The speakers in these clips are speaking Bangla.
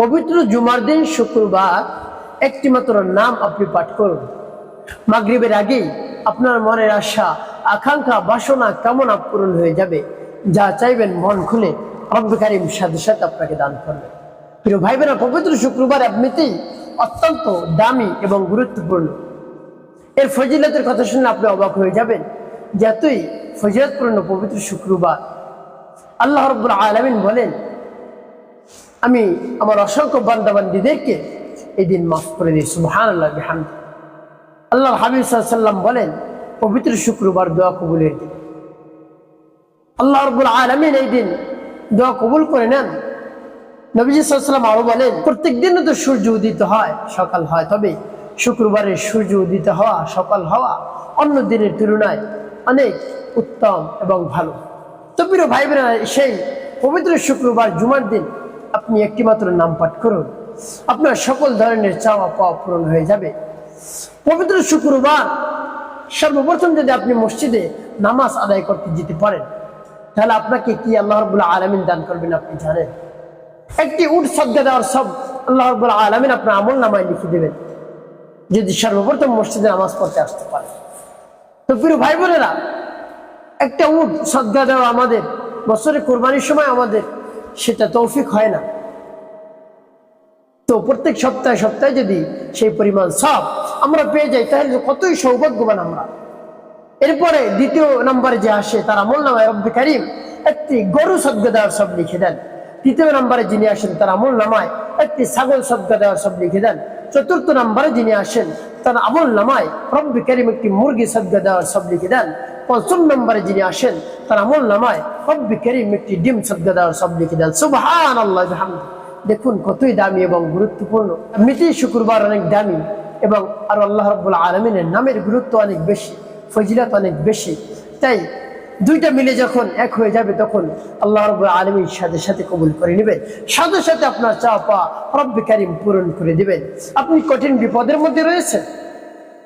পবিত্র জুমার দিন শুক্রবার একটি মাত্র নাম আপনি পাঠ করুন। মাগরিবের আগেই আপনার মনের আশা, আকাঙ্ক্ষা, বাসনা, কামনা পূরণ হয়ে যাবে। যা চাইবেন মন খুলে রব্বুল কারীম সাথে সাথে আপনাকে দান করবে। প্রিয় ভাই বোনেরা, পবিত্র শুক্রবার এমনিতেই অত্যন্ত দামি এবং গুরুত্বপূর্ণ। এর ফজিলতের কথা শুনলে আপনি অবাক হয়ে যাবেন। যতই ফজিলতপূর্ণ পবিত্র শুক্রবার, আল্লাহ রাব্বুল আলামিন বলেন, আমি আমার অসংখ্য বান্দাবান্দীদেরকে এই দিন মাফ করে দিই। সুবহানাল্লাহ বিহামদিহি। আল্লাহর হাবিব সাল্লাল্লাহু আলাইহি ওয়াসাল্লাম বলেন, পবিত্র শুক্রবার দোয়া কবুলের দিন। আল্লাহ রাব্বুল আলামিন এই দিন দোয়া কবুল করে নেন। নবীজি সাল্লাল্লাহু আলাইহি ওয়াসাল্লাম আরো বলেন, প্রত্যেক দিন তো সূর্য উদিত হয়, সকাল হয়, তবে শুক্রবারের সূর্য উদিত হওয়া, সকাল হওয়া অন্য দিনের তুলনায় অনেক উত্তম এবং ভালো। তো প্রিয় ভাই বোনেরা, সেই পবিত্র শুক্রবার জুমার দিন আপনি একটি মাত্র নাম পাঠ করুন, আপনার সকল ধরনের চাওয়া পাওয়া পূরণ হয়ে যাবে। পবিত্র শুক্রবার সর্বপ্রথম যদি আপনি মসজিদে নামাজ আদায় করতে যেতে পারেন, তাহলে আপনাকে কি আল্লাহ রাব্বুল আলামিন দান করবেন আপনি জানেন? একটি উট সাদকা দেওয়ার সব আল্লাহ রাব্বুল আলামিন আপনার আমল নামায় লিখে দেবেন, যদি সর্বপ্রথম মসজিদে নামাজ পড়তে আসতে পারে। তো প্রিয় ভাই বোনেরা, একটা উট সাদকা দেওয়া আমাদের বছরে কোরবানির সময় আমাদের সেটা তৌফিক হয় না। তো প্রত্যেক সপ্তাহে সপ্তাহে যদি সেই পরিমাণ সব আমরা পেয়ে যাই, তাহলে কতই সৌভাগ্যবান আমরা। এরপরে দ্বিতীয় নম্বরে যে আসে, তার আমল নামায় রব্বুল কারীম একটি গরু সাদকা দেওয়ার সব লিখে দেন। তৃতীয় নম্বরে যিনি আসেন, তার আমল নামায় একটি ছাগল সাদকা দেওয়ার সব লিখে দেন। চতুর্থ নম্বরে যিনি আসেন, তার আমল নামায় রব্বুল কারীম একটি মুরগি সাদকা দেওয়ার সব লিখে দেন। পঞ্চম নম্বরে যিনি আসেন, তার আমল নামায় রব্বুল কারীম একটি ডিম সাদকা দেওয়ার সব লিখে দেন। সুবহানাল্লাহ বিহামদিহি। দেখুন কতই দামি এবং গুরুত্বপূর্ণ। এমনিতেই শুক্রবার অনেক দামি, এবং আর আল্লাহ রাব্বুল আলামিনের নামের গুরুত্ব অনেক বেশি, ফজিলত অনেক বেশি। তাই দুইটা মিলে যখন এক হয়ে যাবে, তখন আল্লাহ রাব্বুল আলামিন সাথে সাথে কবুল করে নেবেন, সাথে সাথে আপনার চাওয়া পাওয়া রব্বুল কারীম পূরণ করে দিবেন। আপনি কঠিন বিপদের মধ্যে রয়েছেন,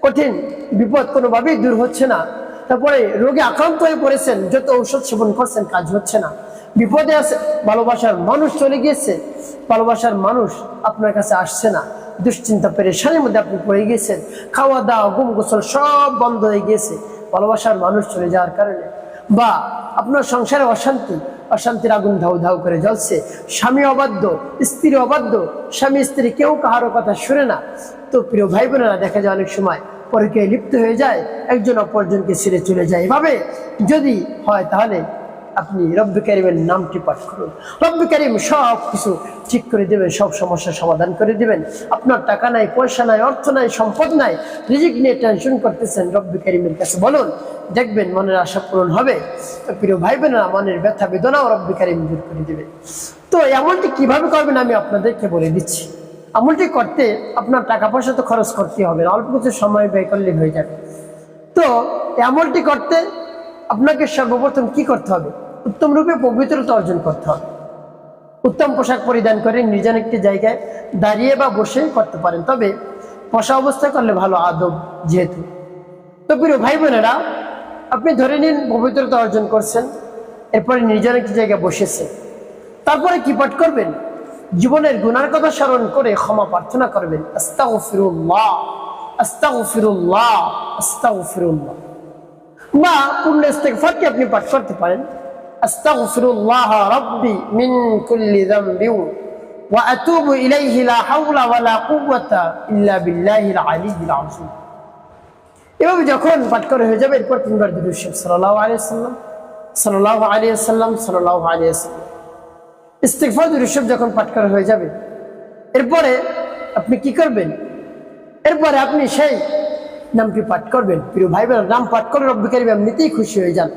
কঠিন বিপদ কোনোভাবেই দূর হচ্ছে না, তারপরে রোগে আক্রান্ত হয়ে পড়েছেন, যত ঔষধ সেবন করছেন কাজ হচ্ছে না, বিপদে আছে, ভালোবাসার মানুষ চলে গিয়েছে, ভালোবাসার মানুষ আপনার কাছে আসছে না, দুশ্চিন্তা পেরেশানির মধ্যে আপনি পড়ে গিয়েছেন, খাওয়া দাওয়া ঘুম গোসল সব বন্ধ হয়ে গিয়েছে ভালোবাসার মানুষ চলে যাওয়ার কারণে, বা আপনার সংসারে অশান্তির আগুন ধাউ ধাউ করে জ্বলছে, স্বামী অবাধ্য, স্ত্রী অবাধ্য, স্বামী স্ত্রী কেউ কাহারও কথা শুনে না। তো প্রিয় ভাই বোনেরা, দেখা যায় অনেক সময় পরকীয়ায় লিপ্ত হয়ে যায়, একজন অপরজনকে ছেড়ে চলে যায়। এভাবে যদি হয়, তাহলে আপনি রব্বুল কারীমের নামটি পাঠ করুন। রব্বুল কারীম সব কিছু ঠিক করে দেবেন, সব সমস্যার সমাধান করে দেবেন। আপনার টাকা নাই, পয়সা নাই, অর্থ নাই, সম্পদ নাই, রিজিক নিয়ে টেনশন করতেছেন, রব্বুল কারীমের কাছে বলুন, দেখবেন মনের আশা পূরণ হবে। প্রিয় ভাই বোনেরা, মনের ব্যথা বেদনাও রব্বুল কারীম দূর করে দেবেন। তো আমলটি কিভাবে করবেন আমি আপনাদেরকে বলে দিচ্ছি। আমলটি করতে আপনার টাকা পয়সা তো খরচ করতে হবে না, অল্প কিছু সময় ব্যয় করলে হয়ে যাবে। তো আমলটি করতে আপনাকে সর্বপ্রথম কি করতে হবে? উত্তম রূপে পবিত্রতা অর্জন করতে হবে। উত্তম পোশাক পরিধান করে নির্জন একটি জায়গায় দাঁড়িয়ে বা বসে করতে পারেন, তবে বসা অবস্থায় করলে ভালো, আদব যেহেতু। তো প্রিয় ভাই বোনেরা, আপনি ধরে নিন পবিত্রতা অর্জন করছেন, এরপরে নির্জন একটি জায়গায় বসেছেন, তারপরে কি পাঠ করবেন? জীবনের গুনার কথা স্মরণ করে ক্ষমা প্রার্থনা করবেন। আস্তাগফিরুল্লাহ, আস্তাগফিরুল্লাহ, আস্তাগফিরুল্লাহ। বা পূর্ণ ইস্তিগফারকে আপনি পাঠ করতে পারেন, আস্তাগফিরুল্লাহ রাব্বি মিন কুল্লি যামবি ওয়া আতুবু ইলাইহি লা হাওলা ওয়া লা কুওয়াতা ইল্লা বিল্লাহিল আলিয়্যিল আযীম। এভাবে যখন পাঠ করে হয়ে যাবে, এরপর তিনবার দুরূদ শরীফ সাল্লাল্লাহু আলাইহি ওয়াসাল্লাম, সাল্লাল্লাহু আলাইহি ওয়াসাল্লাম, সাল্লাল্লাহু আলাইহি ওয়াসাল্লাম, ইস্তিগফার দুরূদ শরীফ যখন পাঠ করা হয়ে যাবে, এরপরে আপনি কি করবেন? এরপরে আপনি সেই নামটি পাঠ করবেন। প্রিয় ভাই বোনেরা, নাম পাঠ করে রব্বুল কারীম এমনিতেই খুশি হয়ে যান,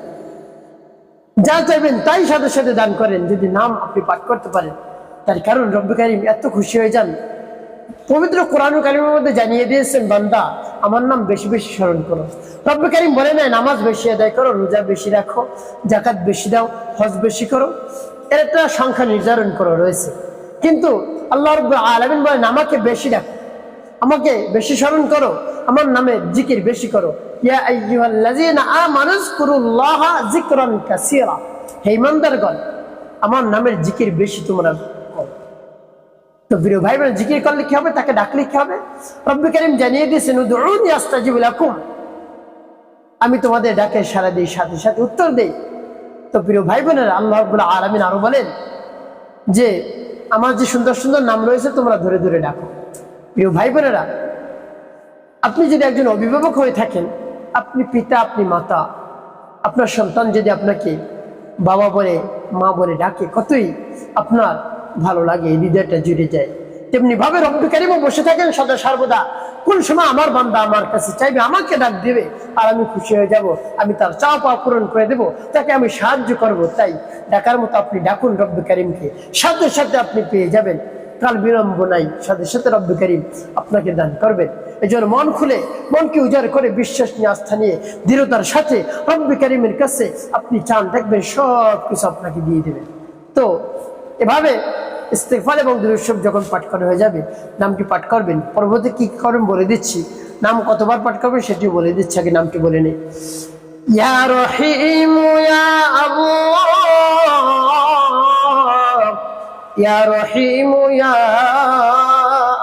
যা চাইবেন তাই সাথে সাথে দান করেন যদি নাম আপনি পাঠ করতে পারেন। তার কারণ রব্বুল কারীম এত খুশি হয়ে যান, পবিত্র কোরআনুল কারীমের মধ্যে জানিয়ে দিয়েছেন, বান্দা আমার নাম বেশি বেশি স্মরণ করো। রব্বুল কারীম বলে না, নামাজ বেশি আদায় করো, রোজা বেশি রাখো, যাকাত বেশি দাও, হজ বেশি করো, এর একটা সংখ্যা নির্ধারণ করা রয়েছে। কিন্তু আল্লাহ রাব্বুল আলামিন বলেন, আমাকে বেশি রাখো, আমাকে বেশি স্মরণ করো, আমার নামে জিকির বেশি করো। ইয়া আইয়ুহাল্লাযীনা আমানু যিকুরুল্লাহা যিকরান কাসীরা, হে ঈমানদারগণ, আমার নামের জিকির বেশি তোমরা করো। তো প্রিয় ভাই বোন, জিকির করলে কি হবে? তাকে ডাকলে কি হবে? রব্বি কারীম জানিয়ে দিয়েছেন, উদউনি আস্তাজিব লাকুম, আমি তোমাদের ডাকে সাড়া দিই, সাথে সাথে উত্তর দেই। তো প্রিয় ভাই বোনেরা, আল্লাহ রাব্বুল আলামিন আরো বলেন যে আমার যে সুন্দর সুন্দর নাম রয়েছে তোমরা ধরে ধরে ডাকো। প্রিয় ভাই বোনেরা, আপনি যদি একজন অভিভাবক হয়ে থাকেন, আপনি পিতা, আপনি মাতা, আপনার সন্তান যদি আপনাকে বাবা বলে, মা বলে ডাকে, কতই আপনার ভালো লাগে, হৃদয়টা জুড়ে যায়। তেমনি ভাবে রব্বি কারীমও বসে থাকেন সদা সর্বদা, কোন সময় আমার বান্দা আমার কাছে চাইবে, আমাকে ডাক দেবে, আর আমি খুশি হয়ে যাব, আমি তার চাওয়া পাওয়া পূরণ করে দেব, তাকে আমি সাহায্য করব। তাই ডাকার মতো আপনি ডাকুন রব্বি কারীমকে, সাথে সাথে আপনি পেয়ে যাবেন, কাল বিলম্ব নাই, সাথে সাথে রব্বি কারীম আপনাকে দান করবেন। এই জন্য মন খুলে, মনকে উজাড় করে, বিশ্বাস নিয়ে, আস্থা নিয়ে, দৃঢ়তার সাথে রব্বি কারীমের কাছে আপনি চান, দেখবেন সব কিছু আপনাকে দিয়ে দেবেন। তো এভাবে ইস্তেগফার এবং দুরূদ শরীফ যখন পাঠ করা হয়ে যাবে, নামটি পাঠ করবেন। পরবর্তী কি করবেন বলে দিচ্ছি, নাম কতবার পাঠ করবেন সেটি বলে দিচ্ছি, আগে নামটি বলে নেই। ইয়া রহিম ইয়া আল্লাহ, ইয়া রহিম ইয়া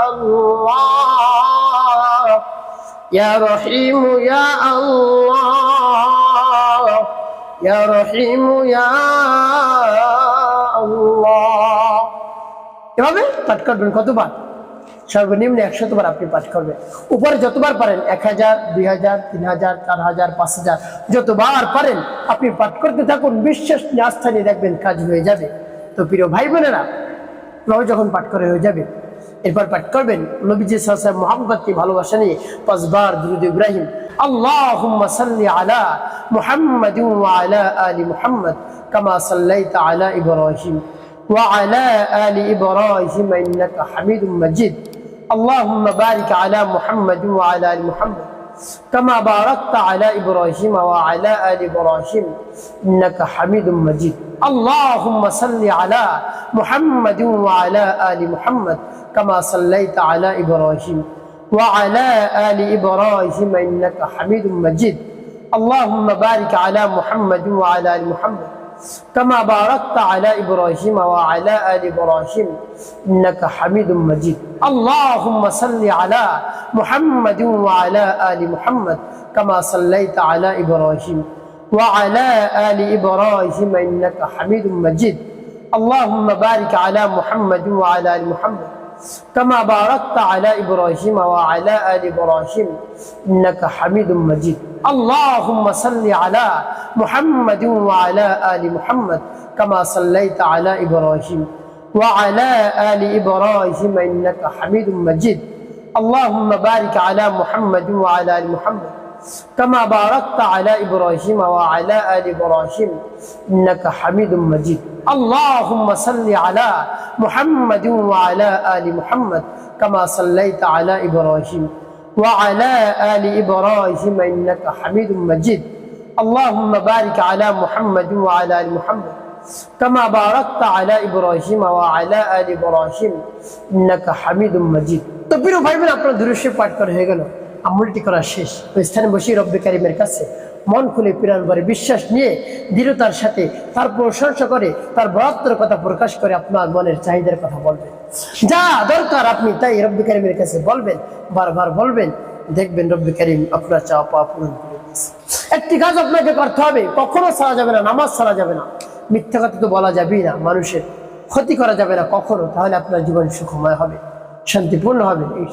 আল্লাহ, ইয়া রহিম ইয়া আল্লাহ, ইয়া রহিম ইয়া আল্লাহ। এভাবে পাঠ করবেন। কতবার? সর্বনিম্ন 100 বার আপনি পাঠ করবেন। উপরে যতবার পারেন, 1000, 2000, 3000, 4000, 5000, যতবার পারেন আপনি পাঠ করতে থাকুন, বিশ্বাস নিয়ে, আস্থা নিয়ে, দেখবেন কাজ হয়ে যাবে। তো প্রিয় ভাই বোনেরা, যখন পাঠ করে হয়ে যাবে, এরপর পাঠ করবেন নবীজি সাল্লাল্লাহু আলাইহি ওয়াসাল্লাম মুহাব্বতকে, ভালোবাসা নিয়ে 5 বার দুরূদ ইব্রাহিম। আল্লাহুম্মা সাল্লি আলা মুহাম্মাদিন ওয়া আলা আলি মুহাম্মাদ কামা সাল্লাইতা আলা ইব্রাহিম ওয়া আলা আলি ইব্রাহিম ইন্নাকা হামিদুম মাজিদ। আল্লাহুম্মা বারিক আলা মুহাম্মাদিন ওয়া আলা আলি মুহাম্মাদ কামা বারাকতা আলা ইব্রাহিম ওয়া আলা আলি ইব্রাহিম ইন্নাকা হামিদুম মাজিদ। আল্লাহুম্মা সাল্লি আলা মুহাম্মাদিন ওয়া আলা আলি মুহাম্মাদ কামা সাল্লাইতা আলা ইব্রাহিম ওয়া আলা আলি ইব্রাহিম ইন্নাকা হামিদুম মাজিদ। আল্লাহুম্মা বারিক আলা মুহাম্মাদিন ওয়া আলা আলি মুহাম্মাদ কামা বারাকতা আলা ইব্রাহিম ওয়া আলা আলি ইব্রাহিম ইন্নাকা হামিদুম মাজিদ। আল্লাহুম্মা সাল্লি আলা মুহাম্মাদিন ওয়া আলা আলি মুহাম্মাদ কামা সাল্লাইতা আলা ইব্রাহিম ওয়া আলা আলি ইব্রাহিম ইন্নাকা হামিদুম মাজিদ। আল্লাহুম্মা বারিক আলা মুহাম্মাদিন ওয়া আলা আলি মুহাম্মাদ কামা বারাকতা আলা ইব্রাহিম ওয়া আলা আলি ইব্রাহিম ইন্নাকা হামিদুম মাজিদ। আল্লাহুম্মা সাল্লি আলা মুহাম্মাদিন ওয়া আলা আলি মুহাম্মাদ কামা সাল্লাইতা আলা ইব্রাহিম ওয়া আলা আলি ইব্রাহিম ইন্নাকা হামিদুম মাজিদ। আল্লাহুম্মা বারিক আলা মুহাম্মাদিন ওয়া আলা আলি মুহাম্মাদ কামা বারাকতা আলা ইব্রাহিম ওয়া আলা আলি ইব্রাহিম ইন্নাকা হামিদুম মাজিদ। আল্লাহুম্মা সাল্লি আলা মুহাম্মাদিন ওয়া আলা আলি মুহাম্মাদ কামা সাল্লাইতা আলা ইব্রাহিম ওয়া আলা আলি ইব্রাহিম ইন্নাকা হামিদুম মাজিদ। আল্লাহুম্মা বারিক আলা মুহাম্মাদিন ওয়া আলা আলি মুহাম্মাদ কামা বারাকতা আলা ইব্রাহিম ওয়া আলা আলি ইব্রাহিম ইন্নাকা হামিদুম মাজিদ। তো প্রিয় ভাই বোন, আপনার দুরূদ শরীফ পাঠ করা হয়ে গেল, আমলটি করা শেষ। ওই স্থানে বসে রব্বি কারীমের কাছে মন খুলে, প্রাণ ভরে, বিশ্বাস নিয়ে, দৃঢ়তার সাথে তার প্রশংসা করে, তার বরাত্তর কথা প্রকাশ করে আপনার মনের চাহিদার কথা বলবেন। যা দরকার আপনি তাই রব্বি কারীমের কাছে বলবেন, বারবার বলবেন, দেখবেন রব্বি কারীম আপনার চাওয়া পাওয়া পূরণ করে দিয়েছে। একটি কাজ আপনাকে করতে হবে, কখনো ছাড়া যাবে না, নামাজ ছাড়া যাবে না। মিথ্যা কথা তো বলা যাবেই না, মানুষের ক্ষতি করা যাবে না কখনো, তাহলে আপনার জীবন সুখময় হবে, শান্তিপূর্ণ হবে।